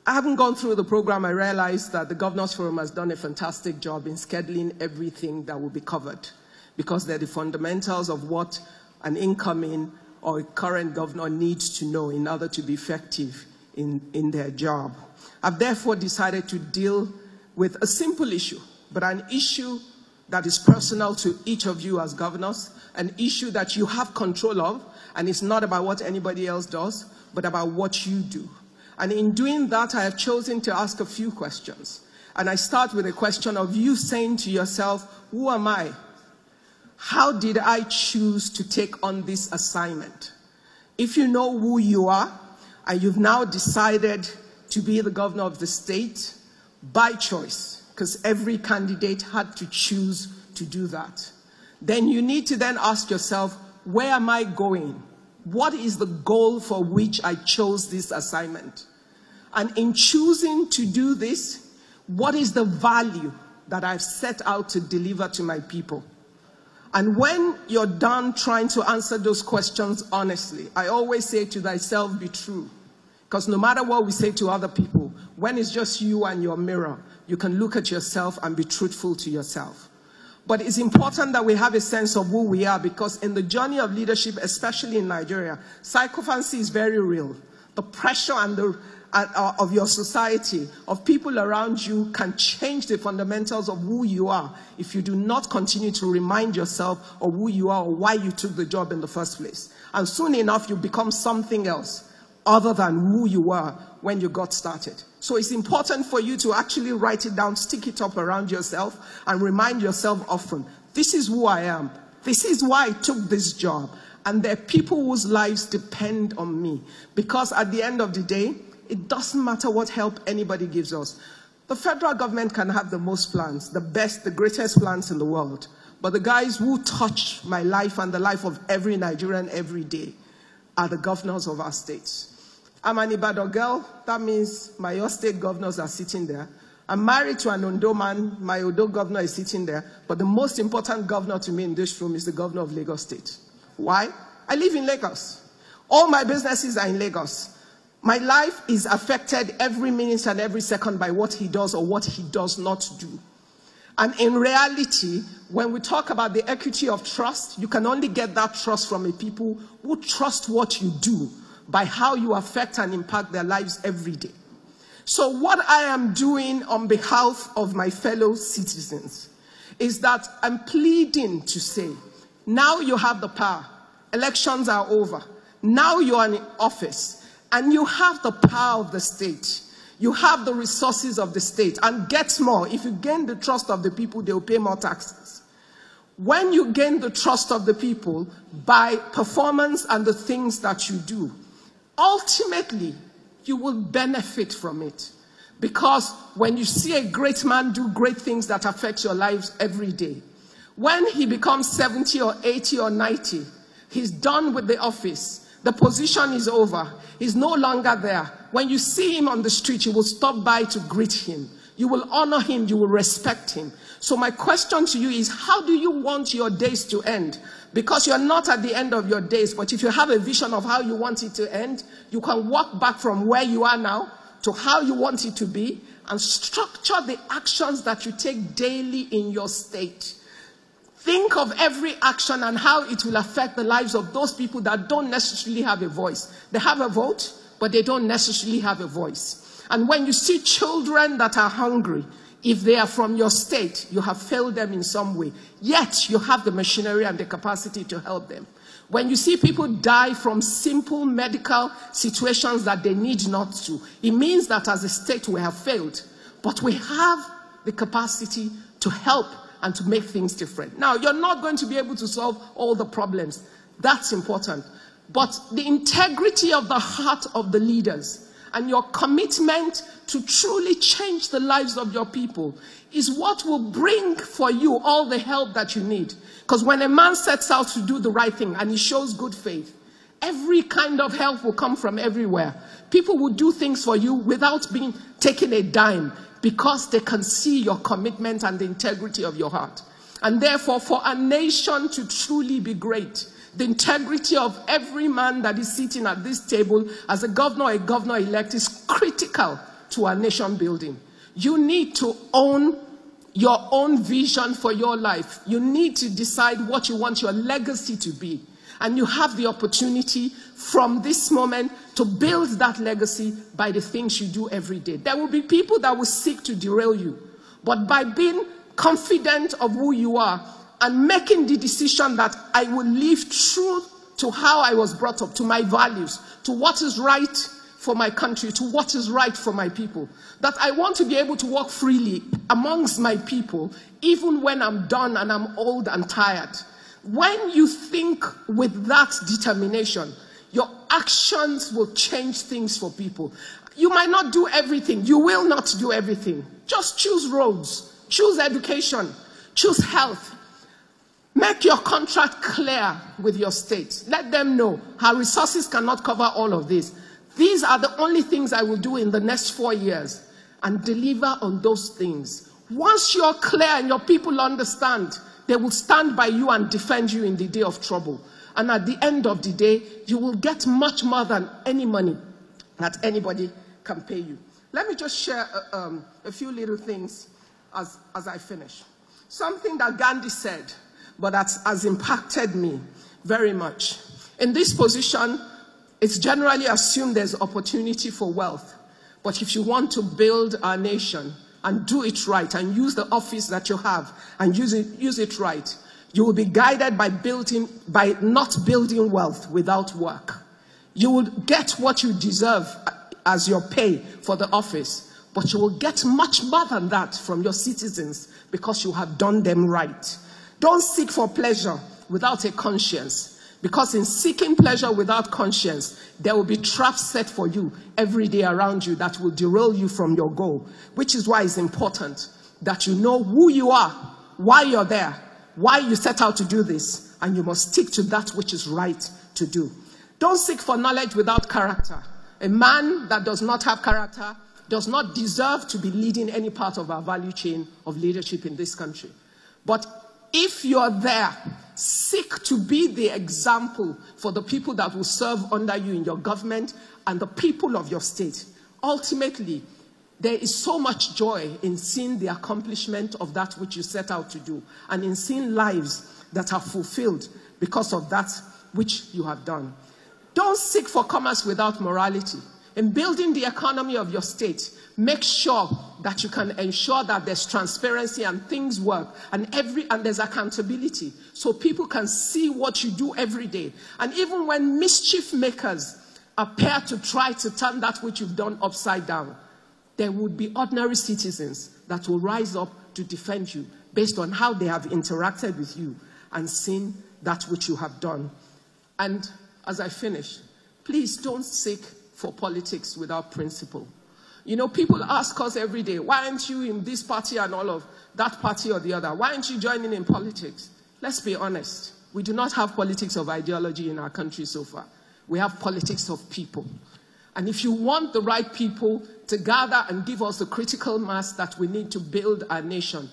Having gone through the program, I realized that the Governors Forum has done a fantastic job in scheduling everything that will be covered, because they're the fundamentals of what an incoming or a current governor needs to know in order to be effective in their job. I've therefore decided to deal with a simple issue, but an issue that is personal to each of you as governors, an issue that you have control of, and it's not about what anybody else does, but about what you do. And in doing that, I have chosen to ask a few questions. And I start with a question of you saying to yourself, who am I? How did I choose to take on this assignment? If you know who you are, and you've now decided to be the governor of the state by choice, because every candidate had to choose to do that, then you need to then ask yourself, where am I going? What is the goal for which I chose this assignment? And in choosing to do this, what is the value that I've set out to deliver to my people? And when you're done trying to answer those questions honestly, I always say to thyself, be true. Because no matter what we say to other people, when it's just you and your mirror, you can look at yourself and be truthful to yourself. But it's important that we have a sense of who we are, because in the journey of leadership, especially in Nigeria, psychophancy is very real. The pressure and of your society, of people around you, can change the fundamentals of who you are if you do not continue to remind yourself of who you are or why you took the job in the first place. And soon enough, you become something else other than who you were when you got started. So it's important for you to actually write it down, stick it up around yourself, and remind yourself often, this is who I am. This is why I took this job. And there are people whose lives depend on me. Because at the end of the day, it doesn't matter what help anybody gives us. The federal government can have the most plans, the best, the greatest plans in the world. But the guys who touch my life and the life of every Nigerian every day are the governors of our states. I'm an Ibadan girl. That means my Oyo state governors are sitting there. I'm married to an Ondo man. My Ondo governor is sitting there. But the most important governor to me in this room is the governor of Lagos State. Why? I live in Lagos. All my businesses are in Lagos. My life is affected every minute and every second by what he does or what he does not do. And in reality, when we talk about the equity of trust, you can only get that trust from a people who trust what you do by how you affect and impact their lives every day. So what I am doing on behalf of my fellow citizens is that I'm pleading to say, now you have the power. Elections are over. Now you are in office. And you have the power of the state. You have the resources of the state. And get more, if you gain the trust of the people, they will pay more taxes. When you gain the trust of the people by performance and the things that you do, ultimately, you will benefit from it. Because when you see a great man do great things that affect your lives every day, when he becomes 70 or 80 or 90, he's done with the office. The position is over. He's no longer there. When you see him on the street, you will stop by to greet him. You will honor him. You will respect him. So my question to you is, how do you want your days to end? Because you're not at the end of your days, but if you have a vision of how you want it to end, you can walk back from where you are now to how you want it to be and structure the actions that you take daily in your state. Think of every action and how it will affect the lives of those people that don't necessarily have a voice. They have a vote, but they don't necessarily have a voice. And when you see children that are hungry, if they are from your state, you have failed them in some way. Yet you have the machinery and the capacity to help them. When you see people die from simple medical situations that they need not to, it means that as a state we have failed. But we have the capacity to help and to make things different. Now, you're not going to be able to solve all the problems. That's important. But the integrity of the heart of the leaders and your commitment to truly change the lives of your people is what will bring for you all the help that you need. Because when a man sets out to do the right thing and he shows good faith, every kind of help will come from everywhere. People will do things for you without being taken a dime, because they can see your commitment and the integrity of your heart. And therefore, for a nation to truly be great, the integrity of every man that is sitting at this table as a governor or a governor-elect is critical to to our nation building. You need to own your own vision for your life. You need to decide what you want your legacy to be. And you have the opportunity from this moment to build that legacy by the things you do every day. There will be people that will seek to derail you. But by being confident of who you are and making the decision that I will live true to how I was brought up, to my values, to what is right for my country, to what is right for my people, that I want to be able to walk freely amongst my people, even when I'm done and I'm old and tired. When you think with that determination, your actions will change things for people. You might not do everything. You will not do everything. Just choose roads, choose education, choose health. Make your contract clear with your state. Let them know how resources cannot cover all of this. These are the only things I will do in the next 4 years, and deliver on those things. Once you're clear and your people understand, they will stand by you and defend you in the day of trouble. And at the end of the day, you will get much more than any money that anybody can pay you. Let me just share a few little things as I finish. Something that Gandhi said, but that has impacted me very much. In this position, it's generally assumed there's opportunity for wealth. But if you want to build our nation and do it right and use the office that you have and use it right, you will be guided by not building wealth without work. You will get what you deserve as your pay for the office, but you will get much more than that from your citizens because you have done them right. Don't seek for pleasure without a conscience. Because in seeking pleasure without conscience, there will be traps set for you every day around you that will derail you from your goal. Which is why it's important that you know who you are, why you're there, why you set out to do this, and you must stick to that which is right to do. Don't seek for knowledge without character. A man that does not have character does not deserve to be leading any part of our value chain of leadership in this country. But if you're there, seek to be the example for the people that will serve under you in your government and the people of your state. Ultimately, there is so much joy in seeing the accomplishment of that which you set out to do, and in seeing lives that are fulfilled because of that which you have done. Don't seek for commerce without morality. In building the economy of your state, make sure that you can ensure that there's transparency and things work, and there's accountability, so people can see what you do every day. And even when mischief makers appear to try to turn that which you've done upside down, there would be ordinary citizens that will rise up to defend you based on how they have interacted with you and seen that which you have done. And as I finish, please don't seek for politics without principle. You know, people ask us every day, why aren't you in this party and all of that party or the other? Why aren't you joining in politics? Let's be honest. We do not have politics of ideology in our country so far. We have politics of people. And if you want the right people to gather and give us the critical mass that we need to build our nation,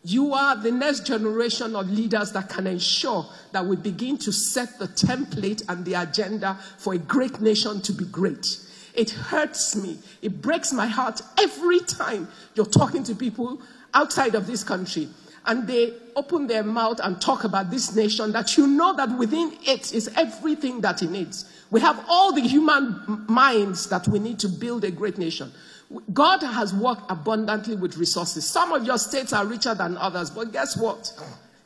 you are the next generation of leaders that can ensure that we begin to set the template and the agenda for a great nation to be great. It hurts me. It breaks my heart every time you're talking to people outside of this country and they open their mouth and talk about this nation that you know that within it is everything that it needs. We have all the human minds that we need to build a great nation. God has worked abundantly with resources. Some of your states are richer than others, but guess what?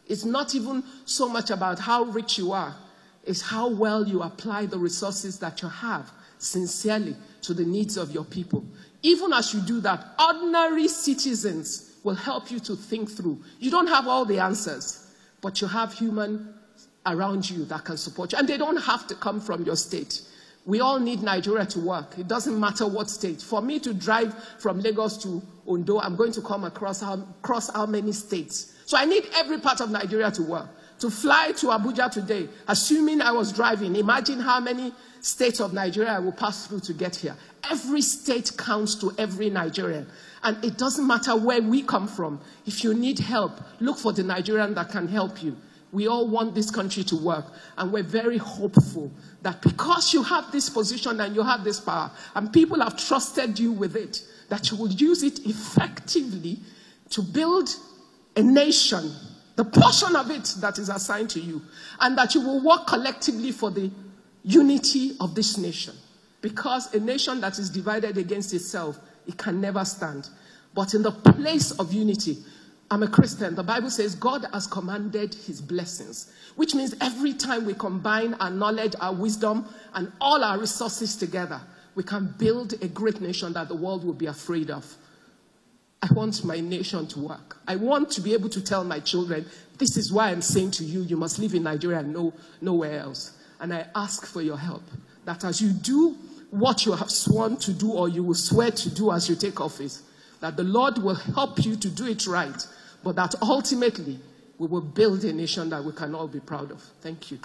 It's not even so much about how rich you are. It's how well you apply the resources that you have sincerely to the needs of your people. Even as you do that, ordinary citizens will help you to think through. You don't have all the answers, but you have humans around you that can support you. And they don't have to come from your state. We all need Nigeria to work. It doesn't matter what state. For me to drive from Lagos to Ondo, I'm going to come across how many states. So I need every part of Nigeria to work. To fly to Abuja today, assuming I was driving, imagine how many states of Nigeria I will pass through to get here. Every state counts to every Nigerian. And it doesn't matter where we come from. If you need help, look for the Nigerian that can help you. We all want this country to work. And we're very hopeful that because you have this position and you have this power, and people have trusted you with it, that you will use it effectively to build a nation, the portion of it that is assigned to you, and that you will work collectively for the unity of this nation. Because a nation that is divided against itself, it can never stand. But in the place of unity, I'm a Christian. The Bible says God has commanded his blessings, which means every time we combine our knowledge, our wisdom, and all our resources together, we can build a great nation that the world will be afraid of. I want my nation to work. I want to be able to tell my children, this is why I'm saying to you, you must live in Nigeria and nowhere else. And I ask for your help, that as you do what you have sworn to do, or you will swear to do as you take office, that the Lord will help you to do it right, but that ultimately we will build a nation that we can all be proud of. Thank you.